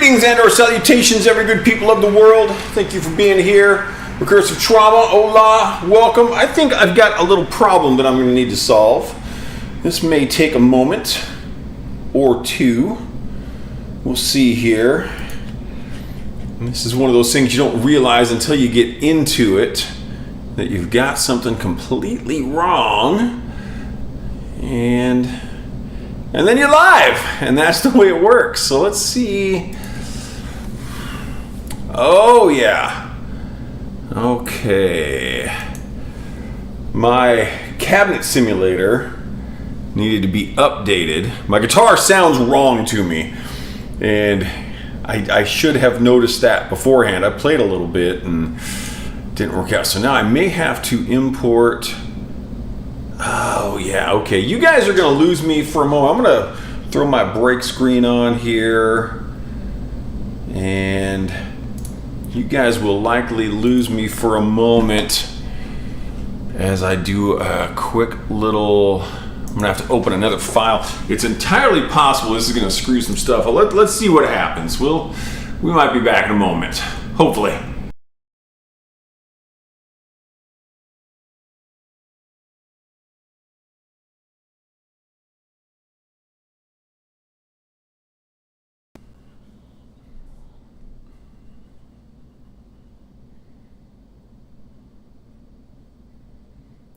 Greetings and or salutations, every good people of the world. Thank you for being here. Recursive Trauma, hola, welcome. I think I've got a little problem that I'm going to need to solve. This may take a moment or two. We'll see here. And this is one of those things you don't realize until you get into it, that you've got something completely wrong. And then you're live, and that's the way it works. So let's see. Oh yeah. Okay. My cabinet simulator needed to be updated. My guitar sounds wrong to me, and I should have noticed that beforehand. I played a little bit and it didn't work out. So now I may have to import. Oh yeah, okay. You guys are gonna lose me for a moment. I'm gonna throw my break screen on here, and you guys will likely lose me for a moment as I do a quick little. I'm gonna have to open another file. It's entirely possible this is gonna screw some stuff. Let's see what happens. We might be back in a moment, hopefully.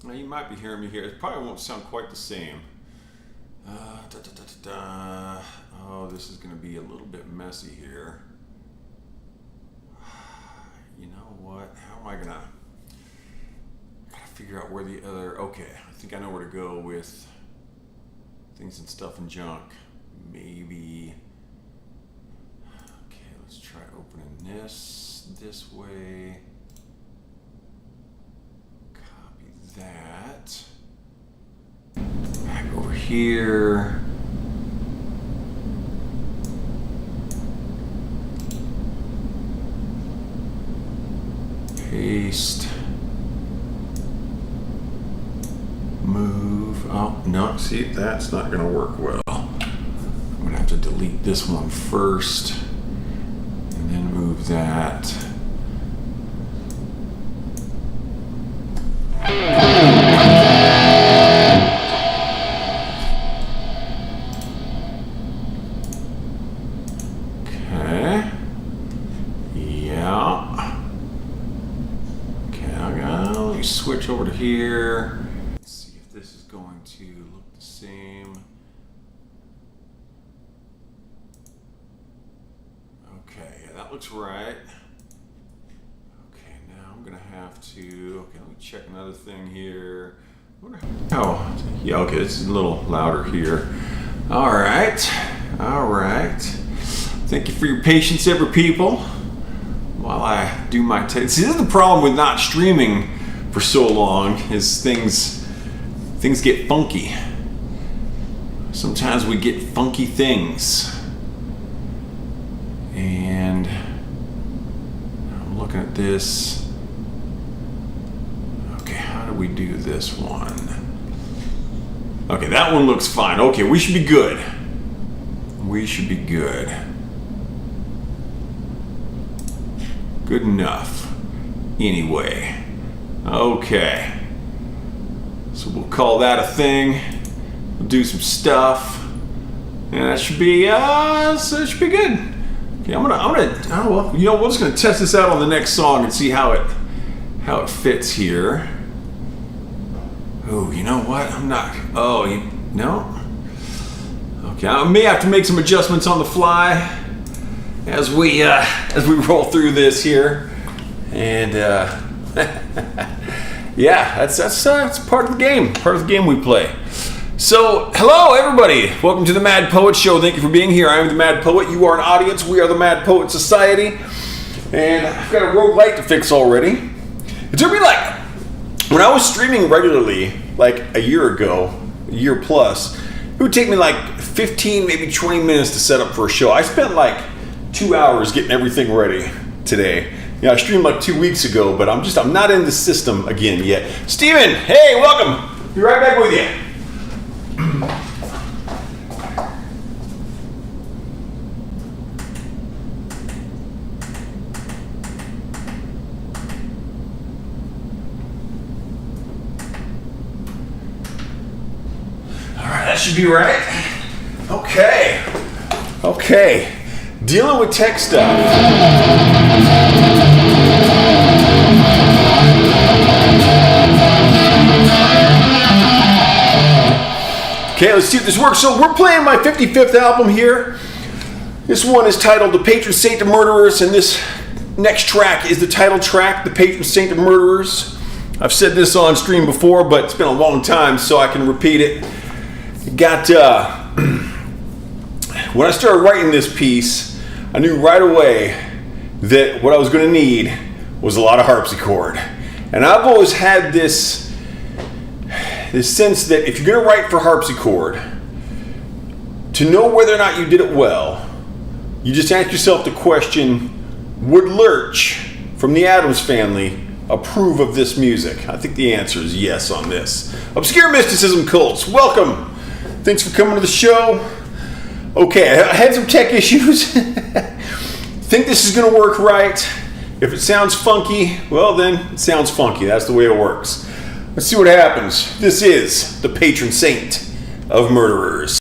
Now you might be hearing me here. It probably won't sound quite the same. Oh, this is going to be a little bit messy here. You know what? How am I going to... Gotta figure out where the other... Okay, I think I know where to go with things and stuff and junk. Maybe... Okay, let's try opening this way. That back over here. Paste. Move. Oh no, see, that's not gonna work well. I'm gonna have to delete this one first and then move that. Switch over to here. Let's see if this is going to look the same. Okay, yeah, that looks right. Okay, now I'm gonna have to. Okay, let me check another thing here. Oh, yeah. Okay, this is a little louder here. All right, all right. Thank you for your patience, every people, while I do my take. See, this is the problem with not streaming for so long, is things get funky. Sometimes we get funky things. And I'm looking at this. Okay, how do we do this one? Okay, that one looks fine. Okay, we should be good. We should be good. Good enough. Anyway. Okay, so we'll call that a thing. We'll do some stuff, and that should be so it should be good. Okay, I'm gonna. Oh well, you know, we're just gonna test this out on the next song and see how it fits here. Oh, you know what? I'm not. Oh, no. Okay, I may have to make some adjustments on the fly as we roll through this here, and. Yeah, that's part of the game. Part of the game we play. So, hello everybody. Welcome to the Mad Poet Show. Thank you for being here. I am the Mad Poet. You are an audience. We are the Mad Poet Society. And I've got a roguelike to fix already. It took me when I was streaming regularly, like a year ago, a year plus, it would take me like 15, maybe 20 minutes to set up for a show. I spent like 2 hours getting everything ready today. Yeah, I streamed like 2 weeks ago, but I'm not in the system again yet. Steven, hey, welcome. Be right back with you. should be right. Okay. Dealing with tech stuff. Okay, let's see if this works. So we're playing my 55th album here. This one is titled The Patron Saint of Murderers, and this next track is the title track, The Patron Saint of Murderers. I've said this on stream before, but it's been a long time, so I can repeat it. When I started writing this piece, I knew right away that what I was going to need was a lot of harpsichord. And I've always had this sense that if you're going to write for harpsichord, to know whether or not you did it well, you just ask yourself the question, would Lurch from the Addams Family approve of this music? I think the answer is yes on this. Obscure Mysticism Cults, welcome. Thanks for coming to the show. Okay, I had some tech issues. Think this is going to work right. If it sounds funky, well then, it sounds funky. That's the way it works. Let's see what happens. This is the Patron Saint of Murderers.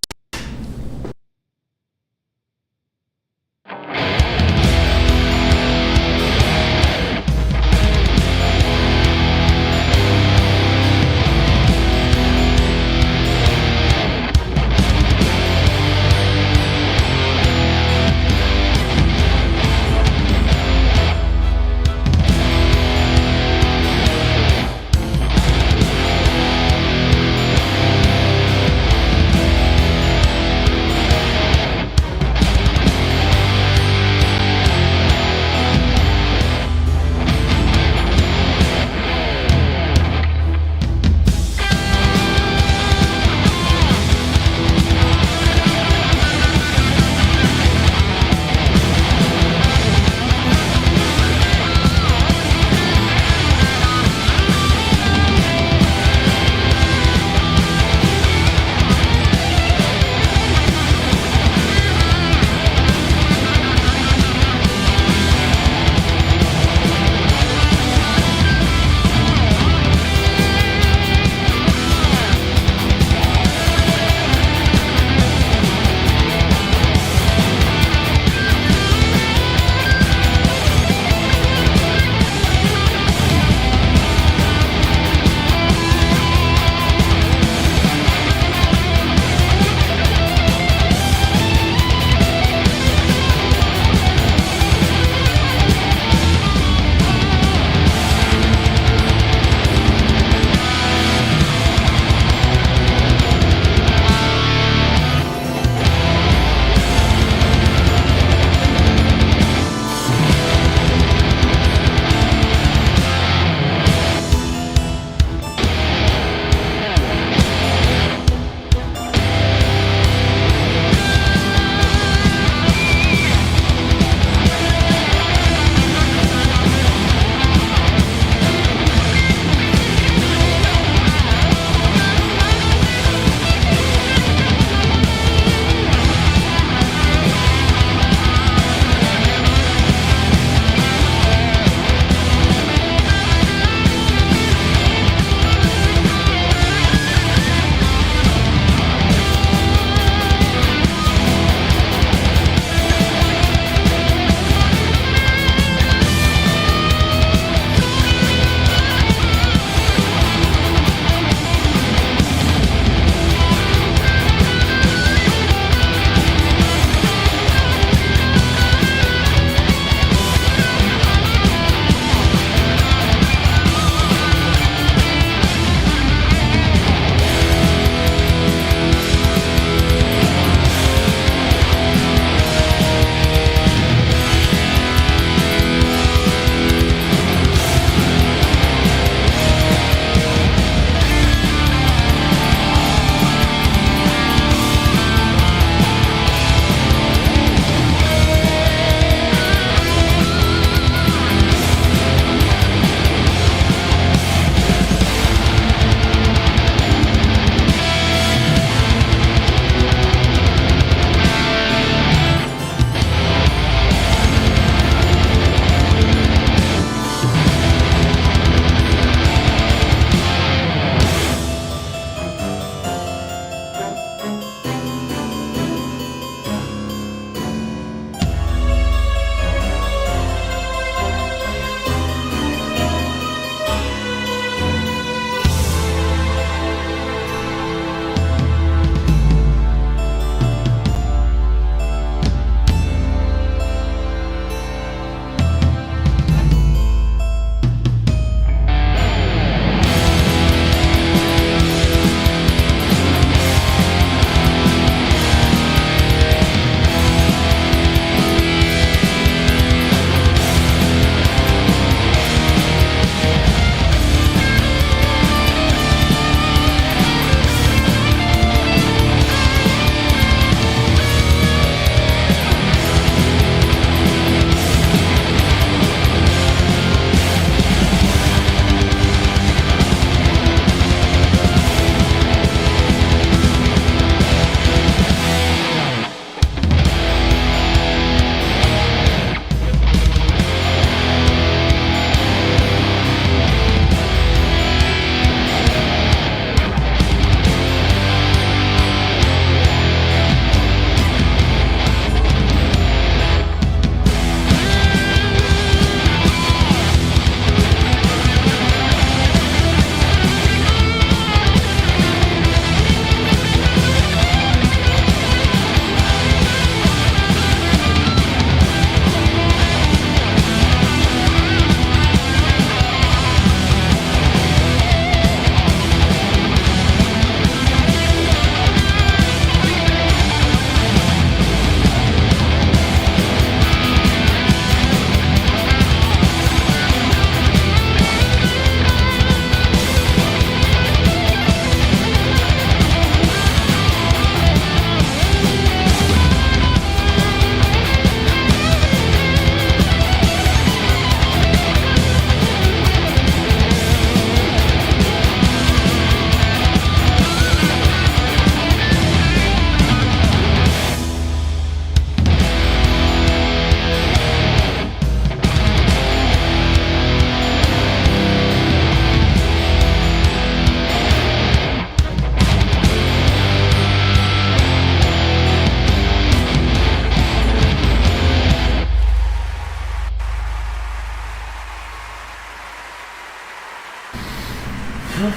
All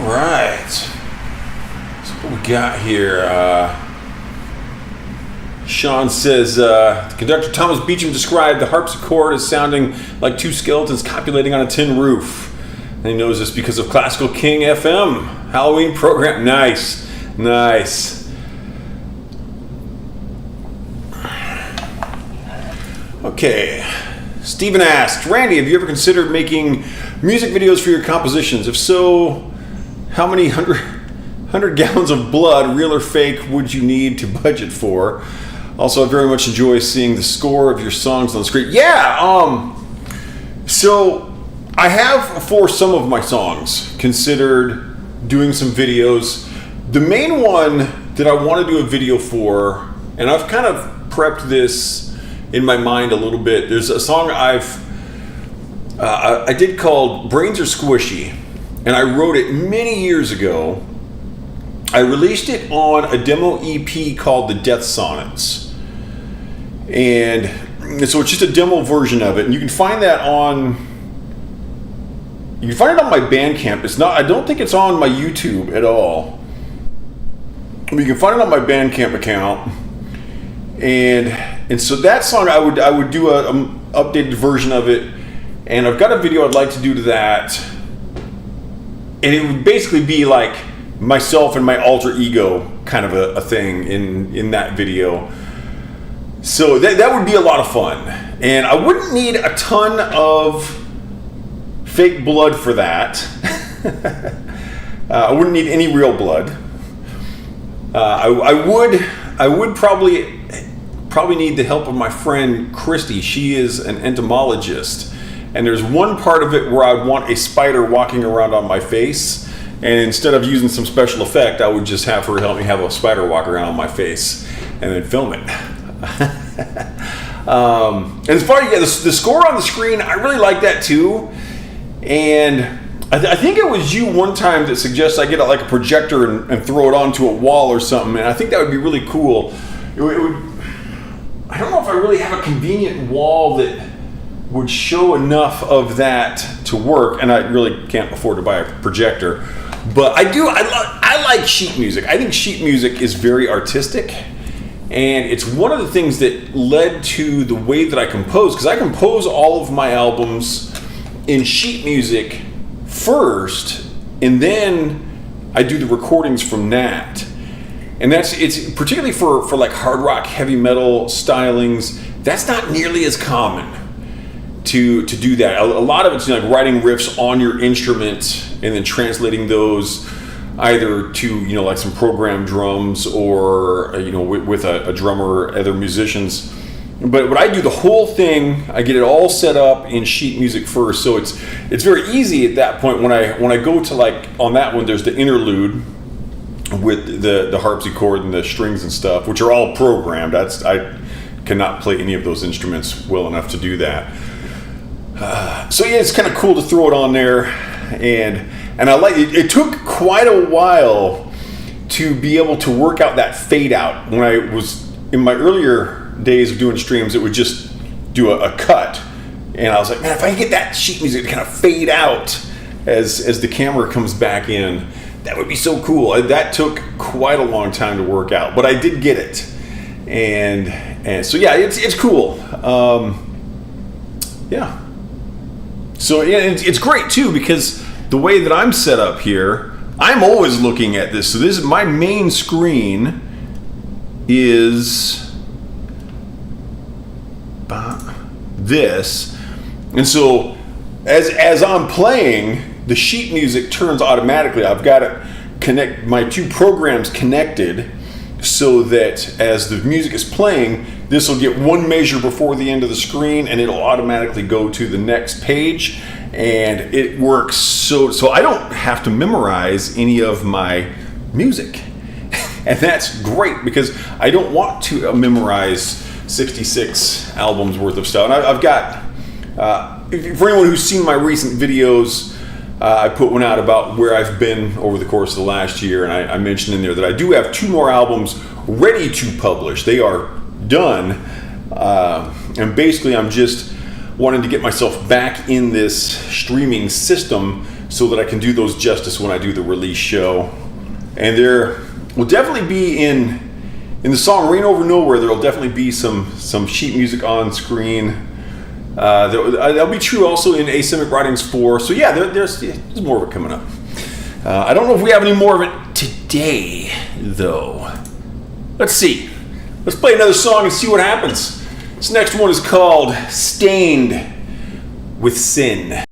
right. So what we got here? Sean says, the conductor Thomas Beecham described the harpsichord as sounding like two skeletons copulating on a tin roof. And he knows this because of Classical King FM Halloween program. Nice. Okay. Stephen asked, Randy, have you ever considered making music videos for your compositions? If so, how many hundred gallons of blood, real or fake, would you need to budget for? Also, I very much enjoy seeing the score of your songs on the screen. Yeah, so I have, for some of my songs, considered doing some videos. The main one that I want to do a video for, and I've kind of prepped this in my mind a little bit. There's a song I did called Brains Are Squishy, and I wrote it many years ago. I released it on a demo EP called The Death Sonnets. And so it's just a demo version of it, and you can find that on my Bandcamp. It's not, I don't think it's on my YouTube at all. But you can find it on my Bandcamp account. And so that song I would do a updated version of it, and I've got a video I'd like to do to that. And it would basically be like myself and my alter ego kind of a thing in that video. So that would be a lot of fun. And I wouldn't need a ton of fake blood for that. I wouldn't need any real blood. I would probably need the help of my friend Christy. She is an entomologist. And there's one part of it where I'd want a spider walking around on my face. And instead of using some special effect, I would just have her help me have a spider walk around on my face and then film it. And as far as the score on the screen, I really like that too. And I think it was you one time that suggested I get like a projector and throw it onto a wall or something. And I think that would be really cool. It would, I don't know if I really have a convenient wall that would show enough of that to work, and I really can't afford to buy a projector. But I like sheet music. I think sheet music is very artistic. And it's one of the things that led to the way that I compose, because I compose all of my albums in sheet music first, and then I do the recordings from that. And it's particularly for like hard rock, heavy metal stylings, that's not nearly as common to do that. A lot of it's like writing riffs on your instrument and then translating those either to, like some programmed drums or, with a drummer or other musicians. But I do the whole thing. I get it all set up in sheet music first. So it's very easy at that point when I go to, like, on that one, there's the interlude with the harpsichord and the strings and stuff, which are all programmed. I cannot play any of those instruments well enough to do that. So yeah, it's kind of cool to throw it on there. And I like it. It took quite a while to be able to work out that fade out. When I was in my earlier days of doing streams, it would just do a cut, and I was like, man, if I can get that sheet music to kind of fade out as the camera comes back in, that would be so cool. That took quite a long time to work out, but I did get it, and so yeah, it's cool. Yeah. So yeah, it's great too, because the way that I'm set up here, I'm always looking at this. So this is my main screen is this. And so as I'm playing, the sheet music turns automatically. I've got to connect my two programs connected so that as the music is playing, this will get one measure before the end of the screen and it'll automatically go to the next page. And it works so I don't have to memorize any of my music. And that's great because I don't want to memorize 66 albums worth of stuff. And I've got, for anyone who's seen my recent videos, I put one out about where I've been over the course of the last year. And I mentioned in there that I do have 2 more albums ready to publish. They are done. And basically I'm just wanting to get myself back in this streaming system so that I can do those justice when I do the release show. And there will definitely be in the song Rain Over Nowhere, there will definitely be some sheet music on screen. That'll be true also in Asymmetric Writings 4. So yeah, there's more of it coming up. I don't know if we have any more of it today, though. Let's see. Let's play another song and see what happens. This next one is called Stained with Sin.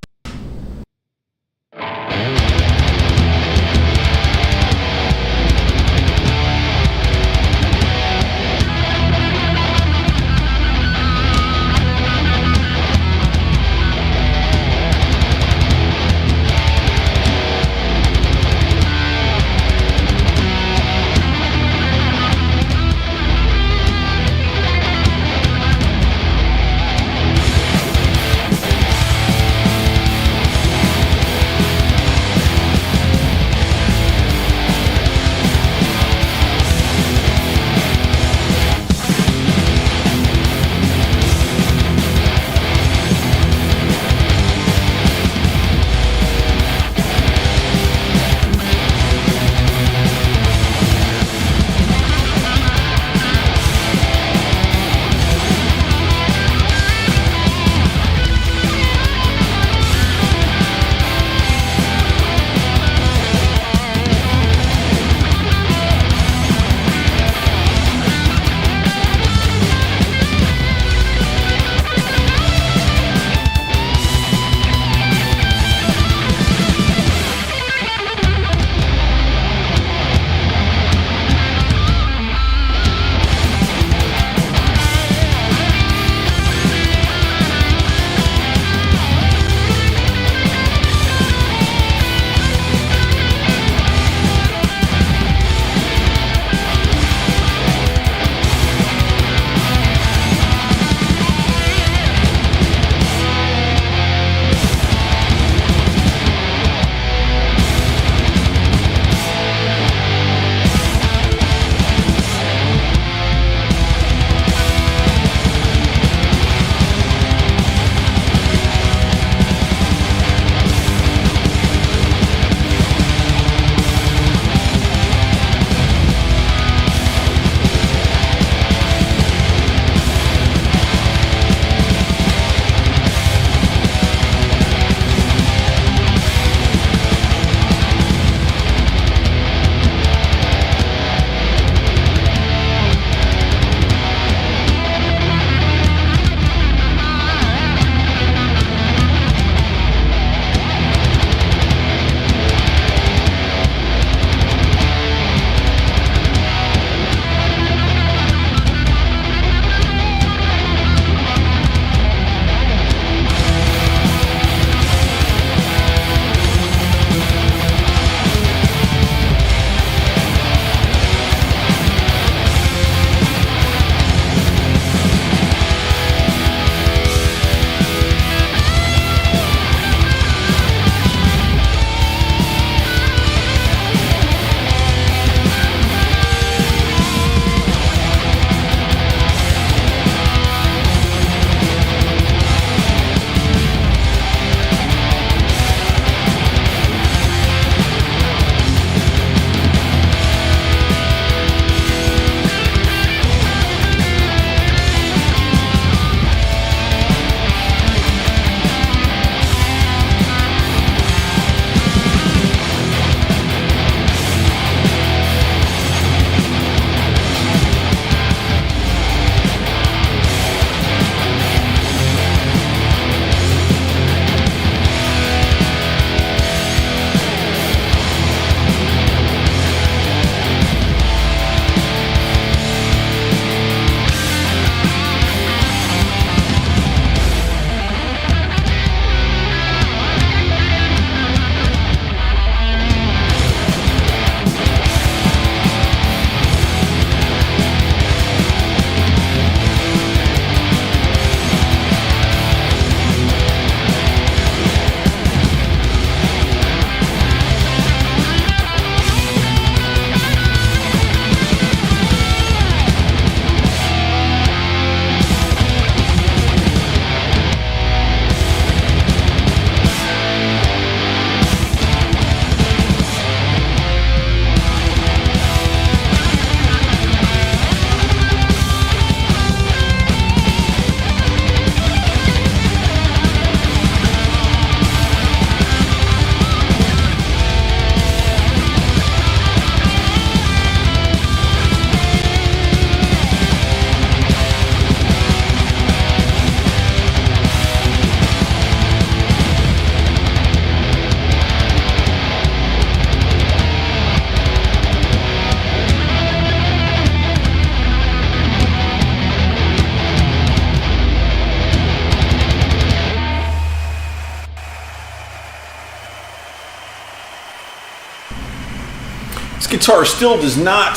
guitar still does not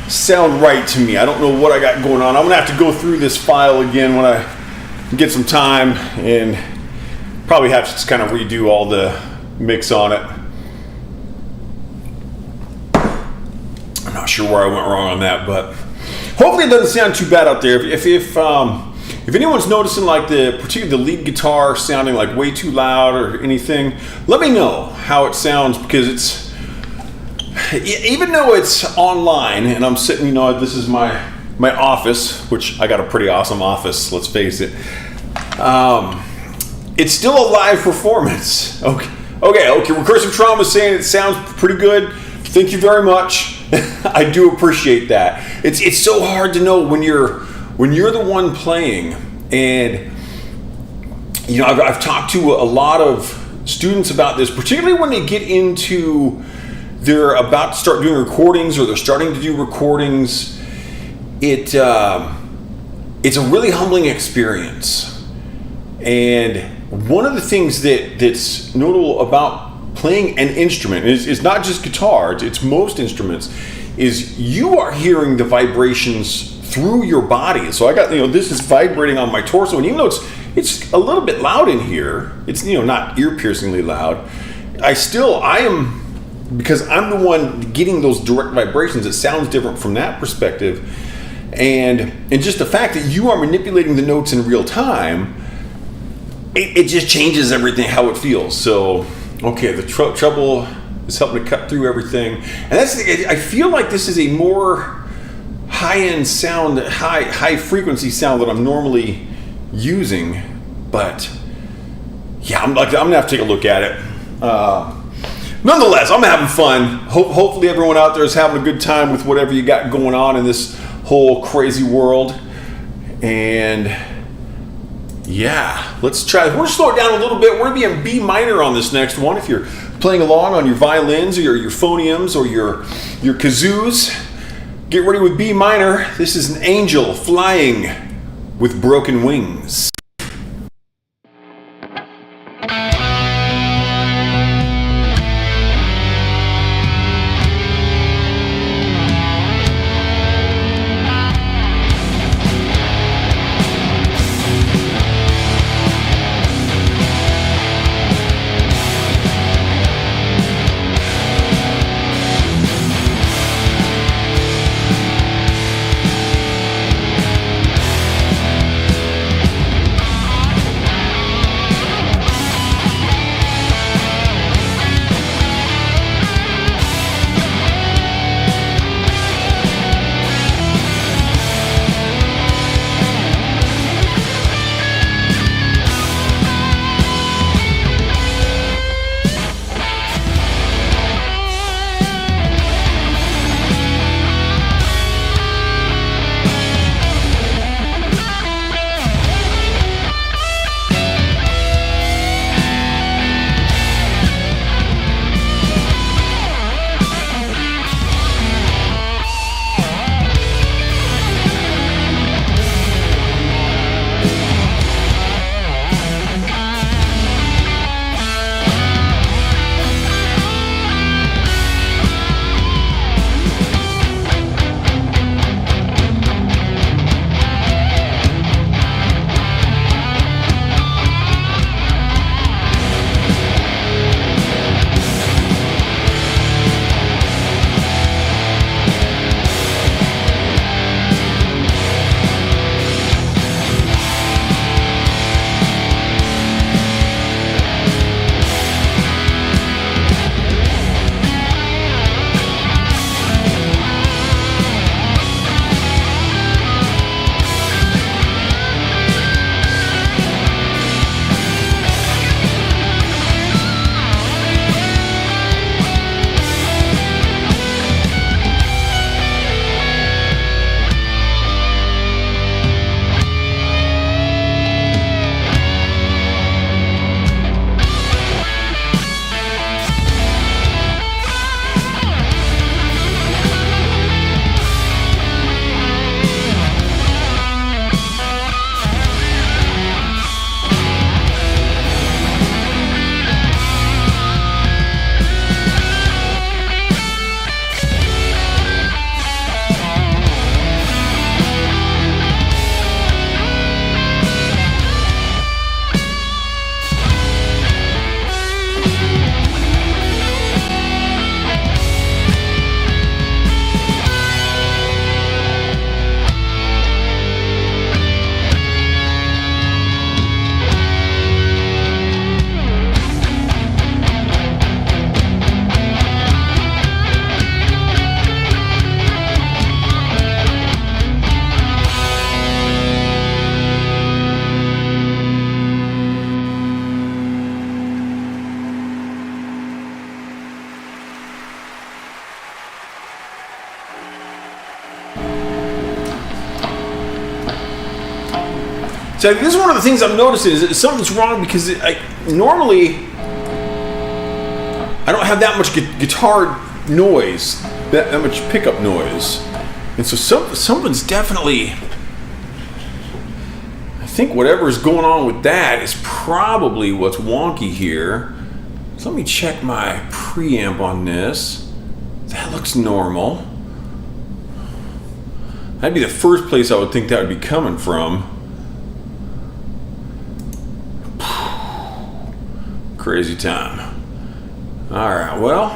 sound right to me. I don't know what I got going on. I'm gonna have to go through this file again when I get some time, and probably have to just kind of redo all the mix on it. I'm not sure where I went wrong on that, but hopefully it doesn't sound too bad out there. If anyone's noticing like particularly the lead guitar sounding like way too loud or anything, let me know how it sounds, because it's, even though it's online and I'm sitting, this is my office, which I got a pretty awesome office, let's face it. It's still a live performance. Okay. Recursive Trauma is saying it sounds pretty good. Thank you very much. I do appreciate that. It's so hard to know when you're the one playing, and I've talked to a lot of students about this, particularly when they get into, they're about to start doing recordings or they're starting to do recordings. It's a really humbling experience, and one of the things that's notable about playing an instrument is not just guitar, it's most instruments, is you are hearing the vibrations through your body. So I got, this is vibrating on my torso, and even though it's a little bit loud in here, it's not ear-piercingly loud, I am, because I'm the one getting those direct vibrations, it sounds different from that perspective. And just the fact that you are manipulating the notes in real time, it just changes everything, how it feels. So, okay, the treble is helping to cut through everything. And I feel like this is a more high-end sound, high frequency sound that I'm normally using. But yeah, I'm gonna have to take a look at it. Nonetheless, I'm having fun. Hopefully everyone out there is having a good time with whatever you got going on in this whole crazy world. And yeah, let's try. We're gonna slow it down a little bit. We're gonna be in B minor on this next one. If you're playing along on your violins or your phoniums or your kazoos, get ready with B minor. This is an angel flying with broken wings. So this is one of the things I'm noticing is that something's wrong because normally I don't have that much guitar noise, that much pickup noise, and so something's definitely. I think whatever's going on with that is probably what's wonky here. So let me check my preamp on this. That looks normal. That'd be the first place I would think that would be coming from. Crazy time. Alright, well,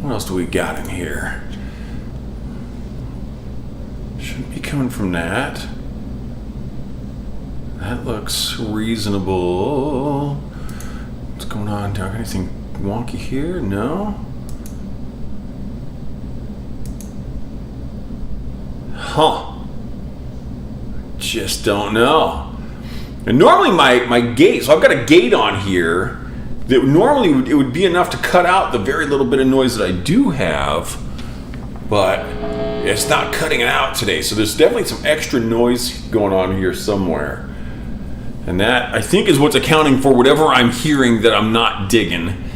what else do we got in here? Shouldn't be coming from that. That looks reasonable. What's going on? Do I have anything wonky here? No? Huh. Just don't know. And normally my gate, so I've got a gate on here that normally it would be enough to cut out the very little bit of noise that I do have, but it's not cutting it out today. So there's definitely some extra noise going on here somewhere. And that, I think, is what's accounting for whatever I'm hearing that I'm not digging.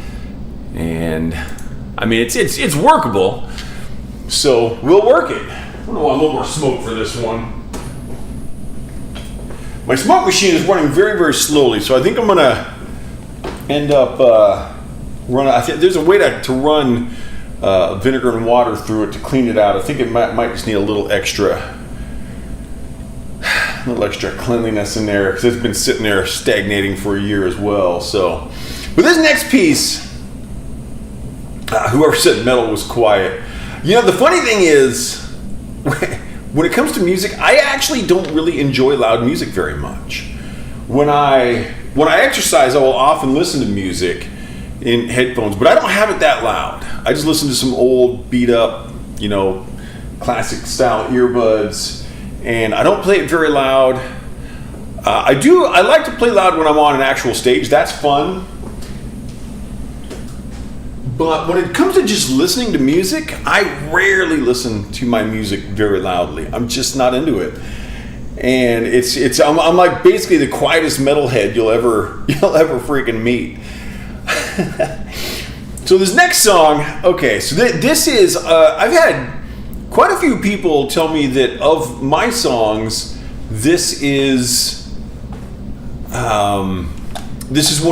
And, I mean, it's workable, so we'll work it. I want a little more smoke for this one. My smoke machine is running very, very slowly, so I think I'm gonna end up running. I think there's a way to run vinegar and water through it to clean it out. I think it might just need a little extra cleanliness in there because it's been sitting there stagnating for a year as well. So, but this next piece, whoever said metal was quiet. You know, the funny thing is, when it comes to music, I actually don't really enjoy loud music very much. When I exercise, I will often listen to music in headphones, but I don't have it that loud. I just listen to some old, beat up, classic style earbuds, and I don't play it very loud. I like to play loud when I'm on an actual stage. That's fun. But when it comes to just listening to music, I rarely listen to my music very loudly. I'm just not into it. And I'm like basically the quietest metalhead you'll ever freaking meet. So this next song, okay, so this is, I've had quite a few people tell me that of my songs, this is one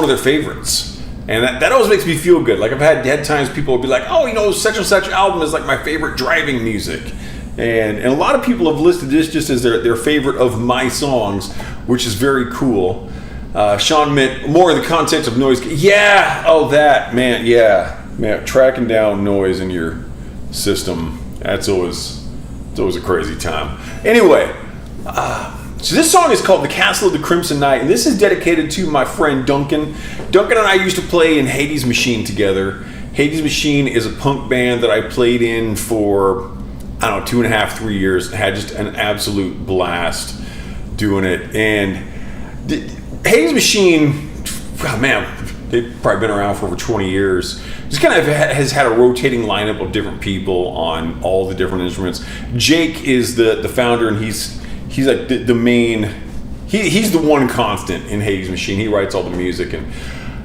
of their favorites. And that always makes me feel good. Like I've had times people will be like, oh, such and such album is like my favorite driving music. And a lot of people have listed this just as their favorite of my songs, which is very cool. Sean meant more in the context of noise. Yeah, that, man, yeah. Man, tracking down noise in your system, it's always a crazy time. Anyway, so this song is called The Castle of the Crimson Knight, and this is dedicated to my friend Duncan. Duncan and I used to play in Hades Machine together. Hades Machine is a punk band that I played in for, 2.5, 3 years. Had just an absolute blast doing it. And Hades Machine, man, they've probably been around for over 20 years. Just kind of has had a rotating lineup of different people on all the different instruments. Jake is the founder, and he's like the main. He's the one constant in Hades Machine. He writes all the music,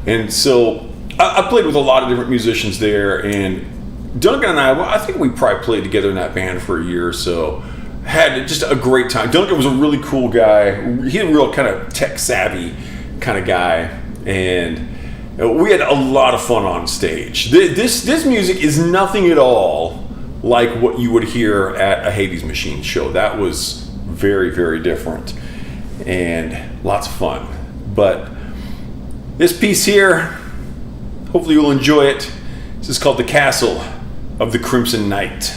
and so I played with a lot of different musicians there. And Duncan and I think we probably played together in that band for a year or so. Had just a great time. Duncan was a really cool guy. He's a real kind of tech savvy kind of guy, and we had a lot of fun on stage. This music is nothing at all like what you would hear at a Hades Machine show. That was very, very different and lots of fun. But this piece here, hopefully you'll enjoy it. This is called The Castle of the Crimson Knight.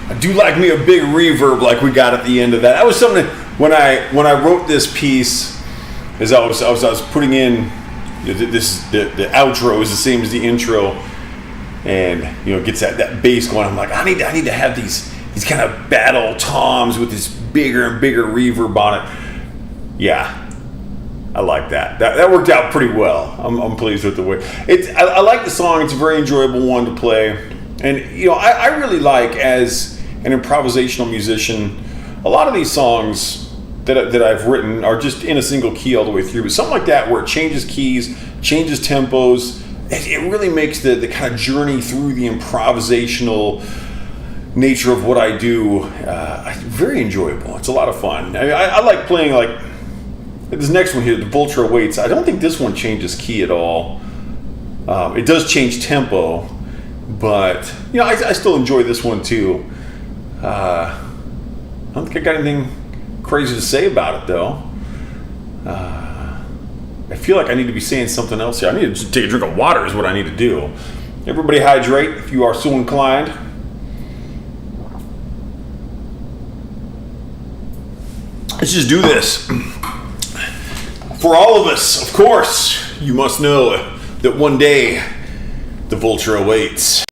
I do like me a big reverb like we got at the end of that. That was something when I wrote this piece, as I was putting in the outro is the same as the intro, and gets that bass going. I'm like, I need to have these kind of battle toms with this bigger and bigger reverb on it. Yeah, I like that. That worked out pretty well. I'm pleased with the way I like the song. It's a very enjoyable one to play, and I really like, as an improvisational musician, a lot of these songs that I've written are just in a single key all the way through. But something like that, where it changes keys, changes tempos, it really makes the kind of journey through the improvisational nature of what I do very enjoyable. It's a lot of fun. I like playing, like this next one here, the Vulture Awaits. I don't think this one changes key at all. It does change tempo, but I still enjoy this one too. I don't think I got anything crazy to say about it, though. I feel like I need to be saying something else here. I need to just take a drink of water is what I need to do. Everybody hydrate if you are so inclined. Let's just do this. For all of us, of course, you must know that one day the vulture awaits.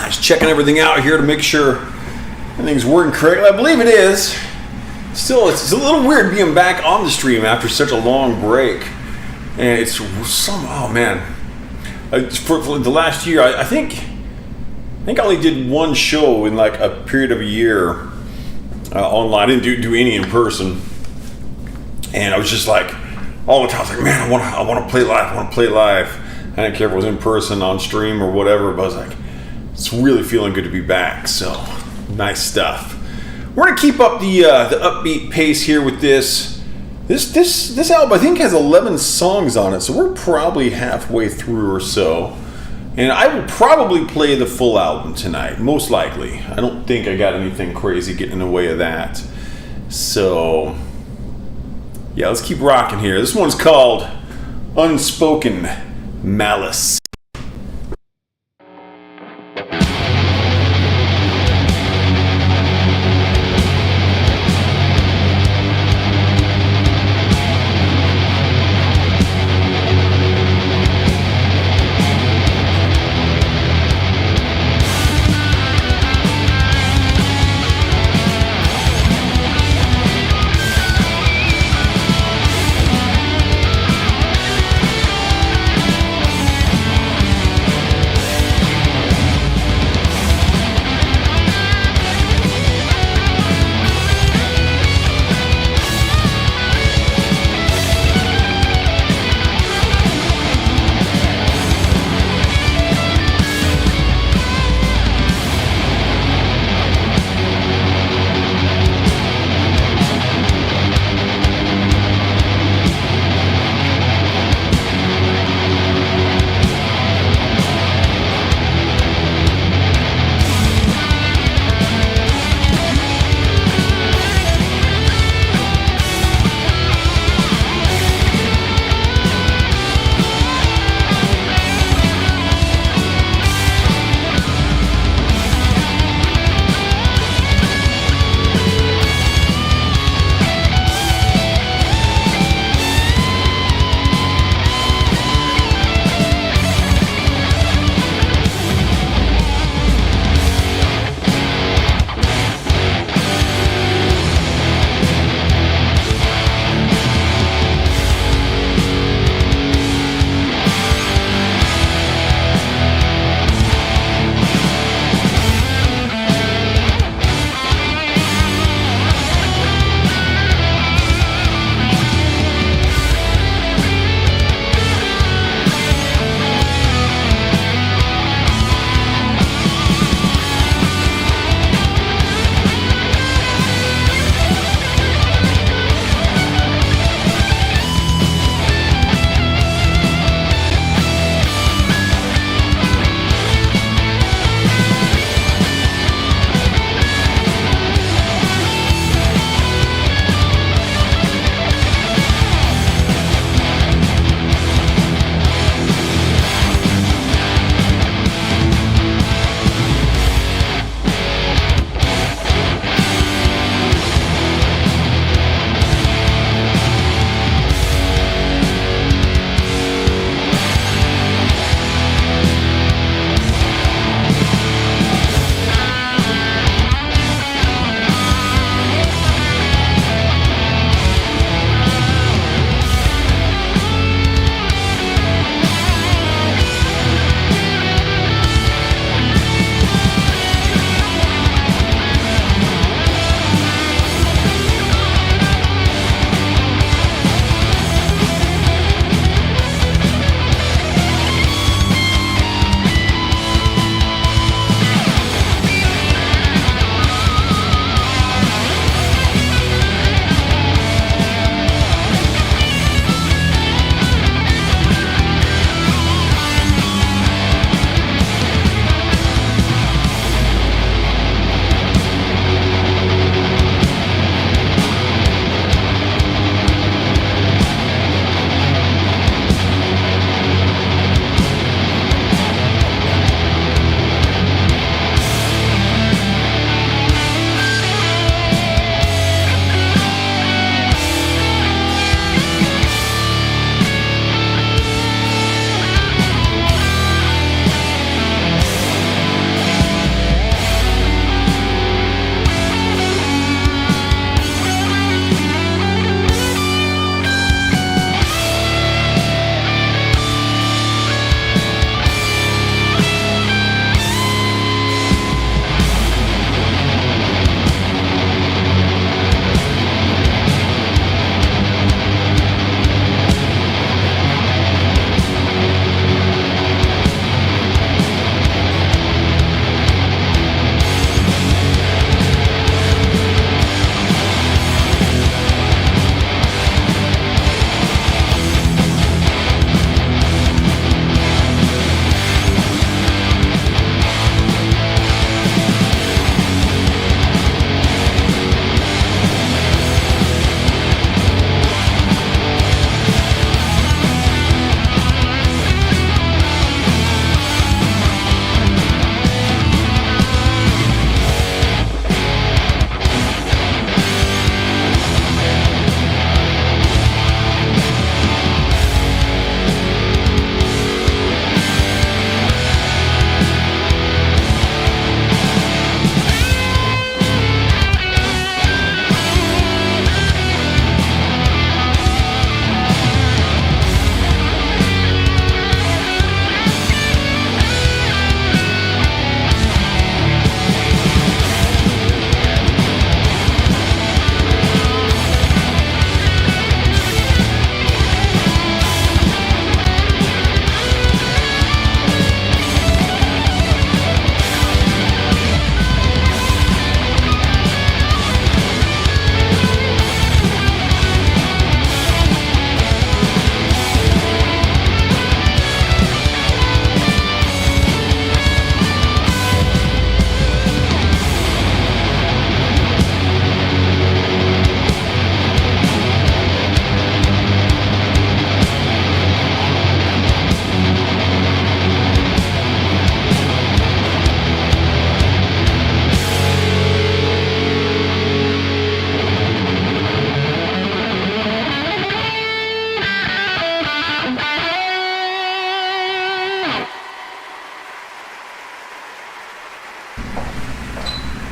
Just checking everything out here to make sure everything's working correctly. I believe it is. Still, it's a little weird being back on the stream after such a long break. And it's oh man. For the last year, I think I only did one show in like a period of a year online. I didn't do any in person. And I was just like, all the time, I was like, man, I want to play live. I want to play live. I didn't care if it was in person, on stream, or whatever. But I was like, it's really feeling good to be back. So, nice stuff. We're gonna keep up the upbeat pace here with this. This album, I think, has 11 songs on it. So we're probably halfway through or so. And I will probably play the full album tonight, most likely. I don't think I got anything crazy getting in the way of that. So, yeah, let's keep rocking here. This one's called Unspoken Malice.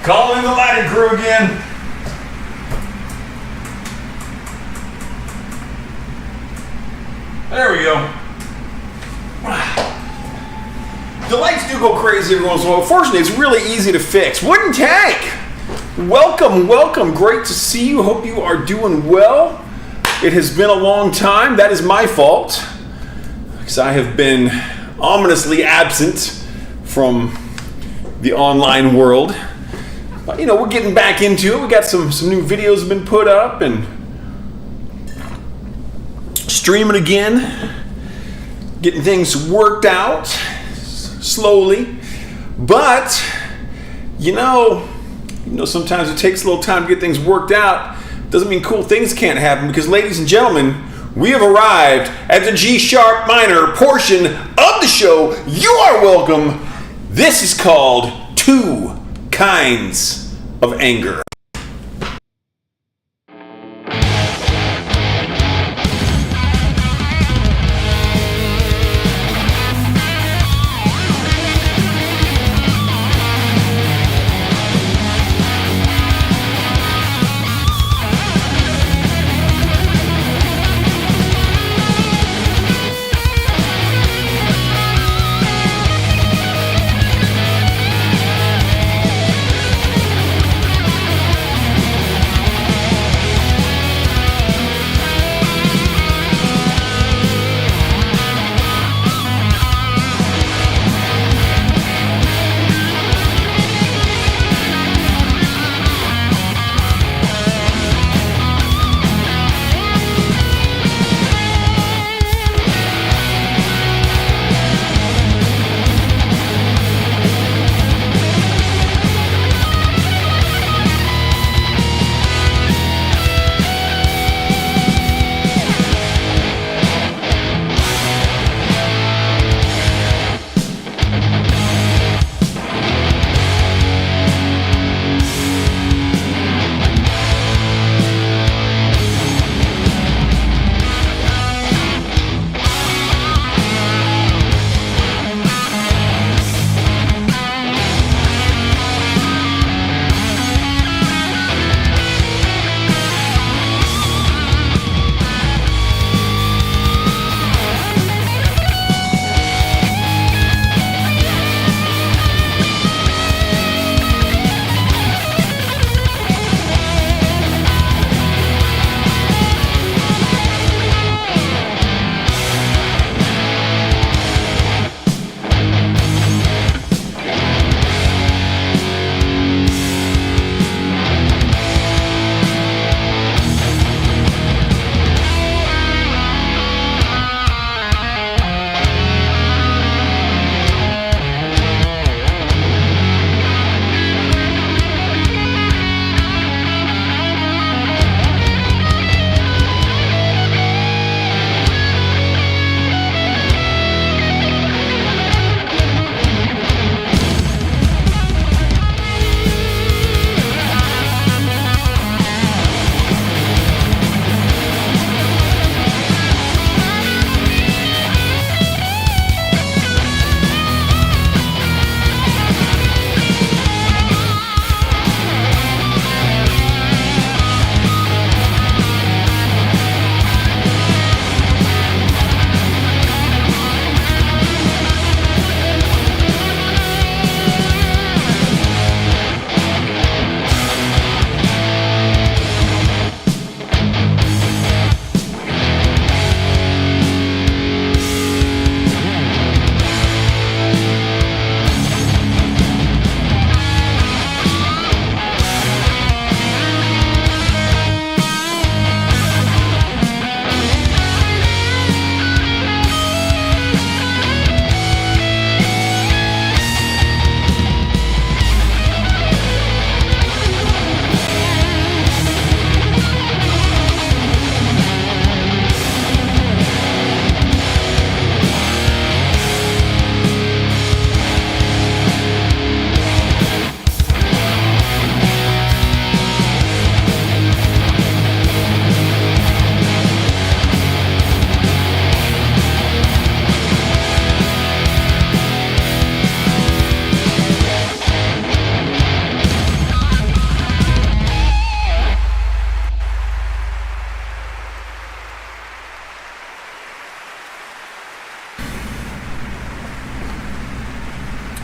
Calling in the lighting crew again. There we go. The lights do go crazy every once in a while. Fortunately, it's really easy to fix. Wooden Tank! Welcome, welcome. Great to see you. Hope you are doing well. It has been a long time. That is my fault, because I have been ominously absent from the online world. But, you know, we're getting back into it. We got some new videos have been put up and streaming again. Getting things worked out slowly. But, you know, sometimes it takes a little time to get things worked out. Doesn't mean cool things can't happen, because, ladies and gentlemen, we have arrived at the G sharp minor portion of the show. You are welcome. This is called Two Kinds of Anger.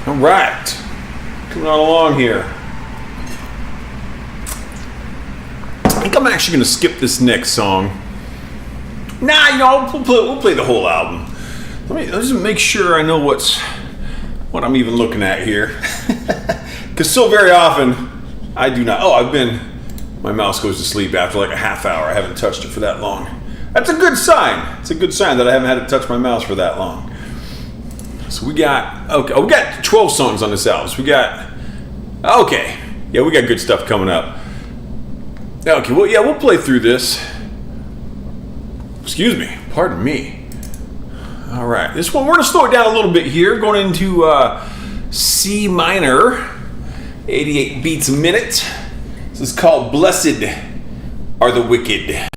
All right, coming on along here. I think I'm actually going to skip this next song. Nah, we'll play the whole album. Let's just make sure I know what I'm even looking at here. Because so very often, I do not. My mouse goes to sleep after like a half hour. I haven't touched it for that long. That's a good sign. It's a good sign that I haven't had to touch my mouse for that long. So we got 12 songs on this album. So we got good stuff coming up. Okay, well, yeah, we'll play through this. Excuse me, pardon me. All right, this one, we're gonna slow it down a little bit here, going into C minor, 88 beats a minute. This is called Blessed Are the Wicked.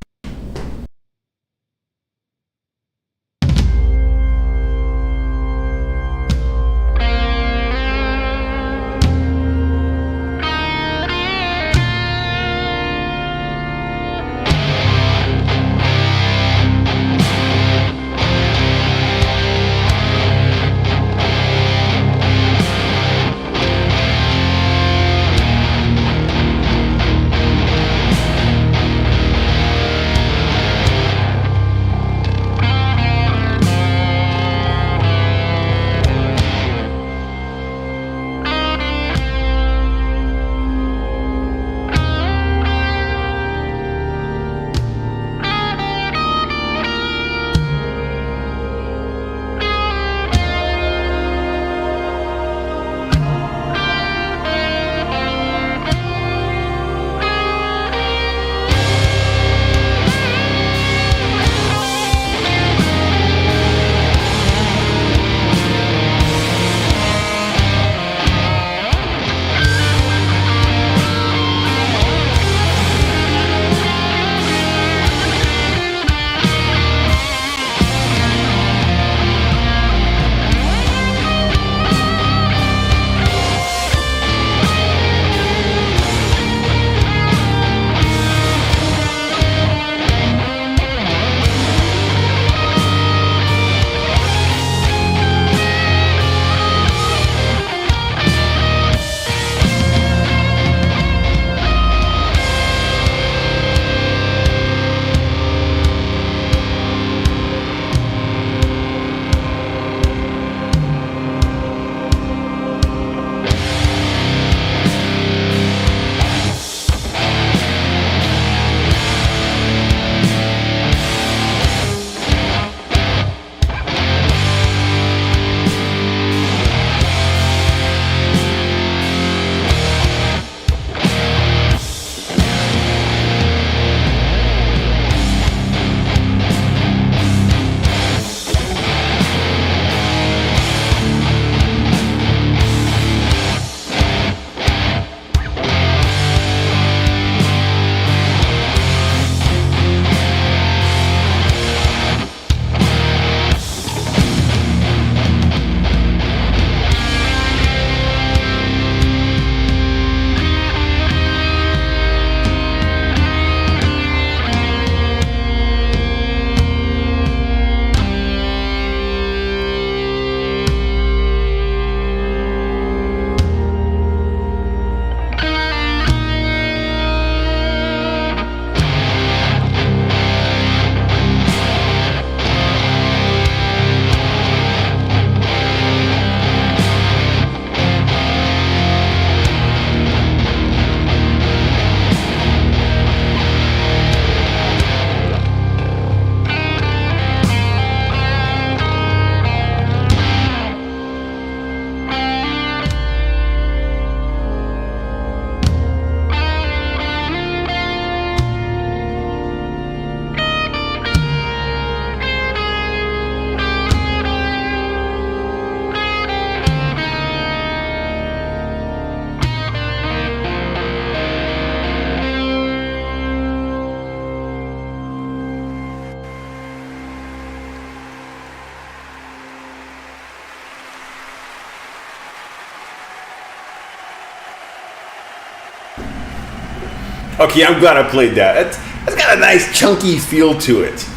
Okay, I'm glad I played that. That's got a nice chunky feel to it.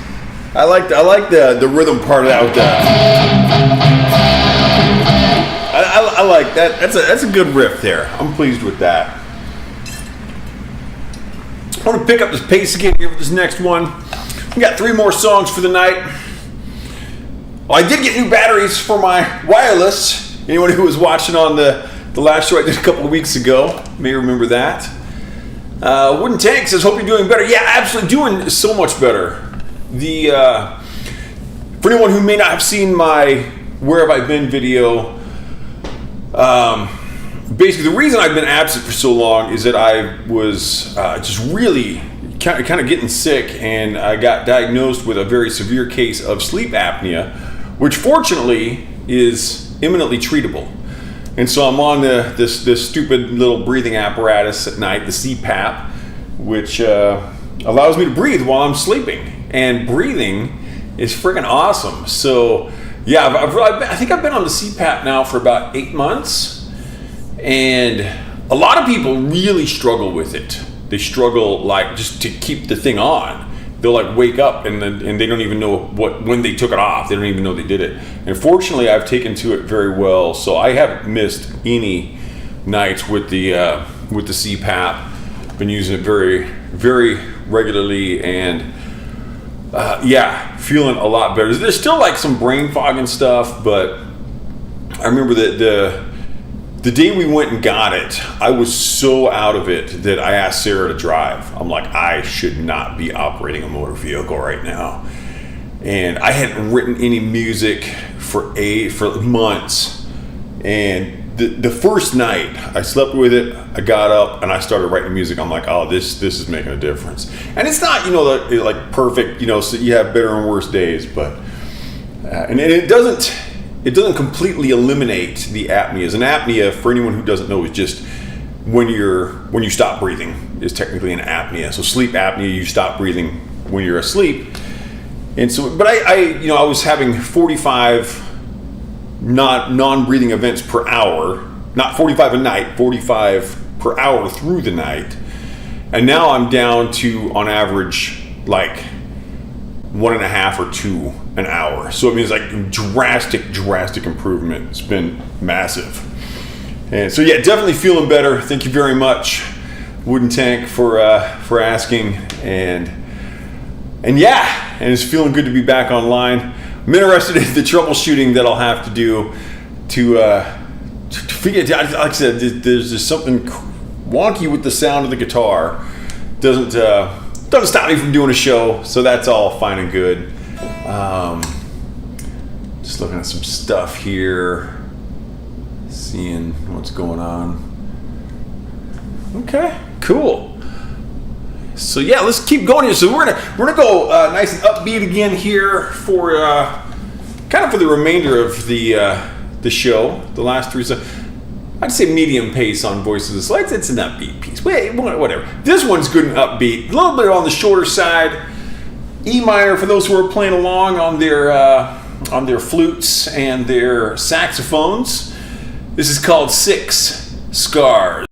I like the rhythm part of that. I like that. That's a good riff there. I'm pleased with that. I want to pick up this pace again here for this next one. We got 3 more songs for the night. Well, I did get new batteries for my wireless. Anyone who was watching on the last show I did a couple of weeks ago may remember that. Wooden Tank says, hope you're doing better. Yeah, absolutely doing so much better. For anyone who may not have seen my Where Have I Been video, basically the reason I've been absent for so long is that I was just really kind of getting sick, and I got diagnosed with a very severe case of sleep apnea, which fortunately is imminently treatable. And so I'm on this stupid little breathing apparatus at night, the CPAP, which allows me to breathe while I'm sleeping. And breathing is freaking awesome. So yeah, I think I've been on the CPAP now for about 8 months, and a lot of people really struggle with it. They struggle like just to keep the thing on. They'll like wake up and they don't even know when they took it off. They don't even know they did it. And fortunately, I've taken to it very well, so I haven't missed any nights with the CPAP. Been using it very, very regularly, and yeah, feeling a lot better. There's still like some brain fog and stuff, but I remember that the day we went and got it, I was so out of it that I asked Sarah to drive. I'm like, I should not be operating a motor vehicle right now. And I hadn't written any music for months. And the first night I slept with it, I got up and I started writing music. I'm like, oh, this is making a difference. And it's not, like perfect, so you have better and worse days, but and it doesn't completely eliminate the apneas. And apnea, for anyone who doesn't know, is just when you stop breathing is technically an apnea. So sleep apnea, you stop breathing when you're asleep. And so, but I was having 45 non-breathing events per hour, not 45 a night, 45 per hour through the night. And now I'm down to, on average, like 1.5 or 2 an hour. So it means like drastic improvement. It's been massive. And so yeah, definitely feeling better. Thank you very much, Wooden Tank, for asking. And yeah, and it's feeling good to be back online. I'm interested in the troubleshooting that I'll have to do to figure it out. Like I said, there's just something wonky with the sound of the guitar. Doesn't stop me from doing a show, so that's all fine and good. Just looking at some stuff here, seeing what's going on. Okay, cool. So yeah, let's keep going here. So we're gonna go nice and upbeat again here for kind of for the remainder of the show. The last 3 songs. I'd say medium pace on Voices of the Slights. It's an upbeat piece. Wait, whatever. This one's good and upbeat. A little bit on the shorter side. E minor for those who are playing along on their flutes and their saxophones. This is called 6 Scars.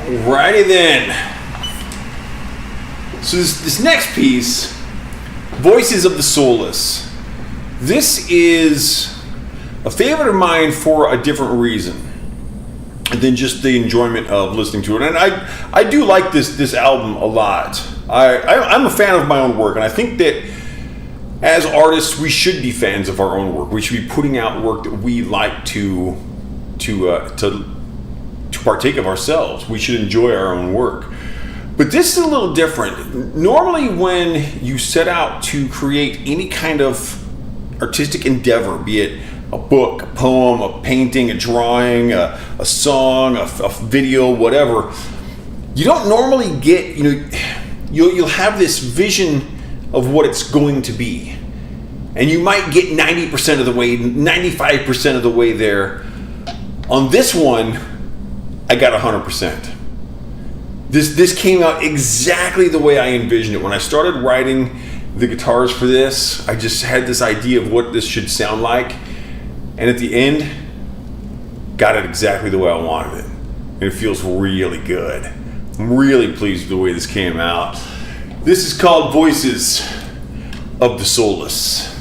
Alrighty then. So this next piece, Voices of the Soulless. This is a favorite of mine for a different reason than just the enjoyment of listening to it. And I do like this album a lot. I'm a fan of my own work, and I think that as artists, we should be fans of our own work. We should be putting out work that we like to partake of ourselves. We should enjoy our own work. But this is a little different. Normally when you set out to create any kind of artistic endeavor, be it a book, a poem, a painting, a drawing, a song, a video, whatever, you don't normally get, you'll have this vision of what it's going to be. And you might get 90% of the way, 95% of the way there. On this one, I got 100%. This came out exactly the way I envisioned it. When I started writing the guitars for this, I just had this idea of what this should sound like. And at the end, got it exactly the way I wanted it. And it feels really good. I'm really pleased with the way this came out. This is called Voices of the Soulless.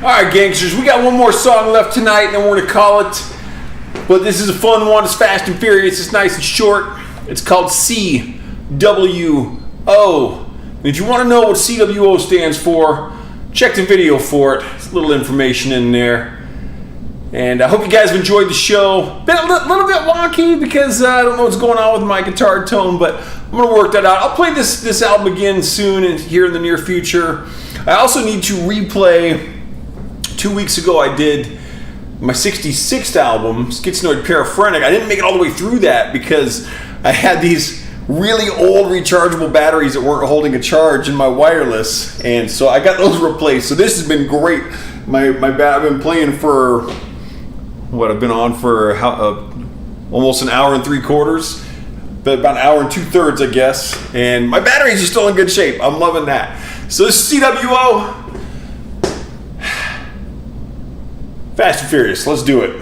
Alright, gangsters, we got one more song left tonight, and then we're going to call it. But this is a fun one. It's fast and furious. It's nice and short. It's called CWO. And if you want to know what CWO stands for, check the video for it. There's a little information in there. And I hope you guys have enjoyed the show. Been a little bit wonky because I don't know what's going on with my guitar tone, but I'm going to work that out. I'll play this album again soon and here in the near future. I also need to replay. 2 weeks ago I did my 66th album, Schizoid Paraphrenic. I didn't make it all the way through that because I had these really old rechargeable batteries that weren't holding a charge in my wireless, and so I got those replaced. So this has been great. I've been playing for what I've been on for almost an hour and 3/4, but about an hour and 2/3, I guess. And my batteries are still in good shape. I'm loving that. So this is CWO. Fast and Furious, let's do it.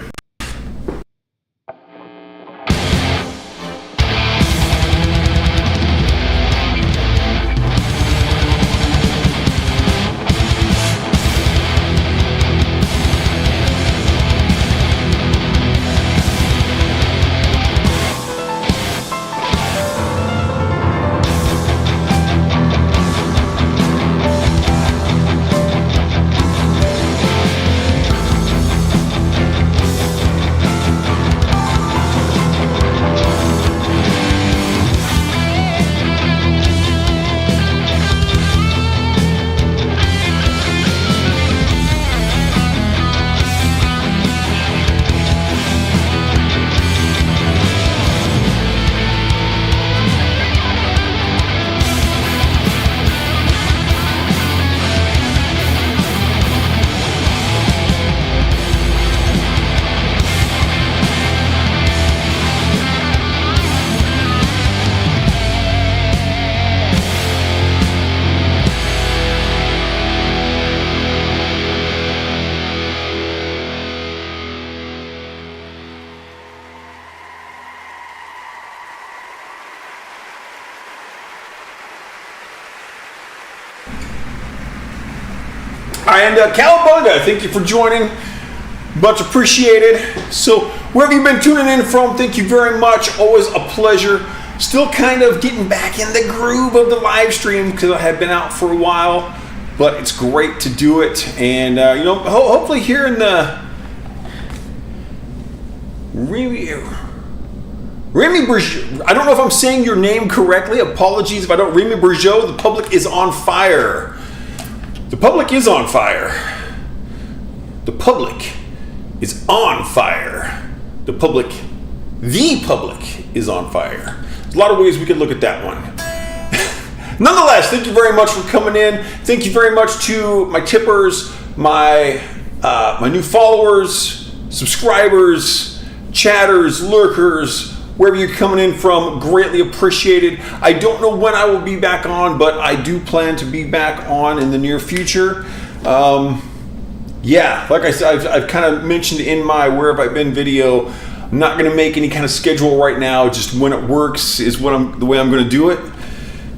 And Cowabunga, thank you for joining. Much appreciated. So wherever you've been tuning in from, thank you very much. Always a pleasure. Still kind of getting back in the groove of the live stream because I have been out for a while, but it's great to do it. And hopefully here in the Remy Bourgeot, I don't know if I'm saying your name correctly. Apologies if I don't. Remy Bourgeot, the public is on fire. The public is on fire. The public is on fire. The public is on fire. There's a lot of ways we could look at that one. Nonetheless, thank you very much for coming in. Thank you very much to my tippers, my new followers, subscribers, chatters, lurkers, wherever you're coming in from, greatly appreciated. I don't know when I will be back on, but I do plan to be back on in the near future. Yeah, like I said, I've kind of mentioned in my Where Have I Been video, I'm not going to make any kind of schedule right now. Just when it works is the way I'm going to do it.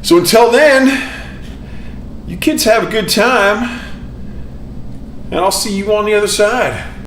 So until then, you kids have a good time, and I'll see you on the other side.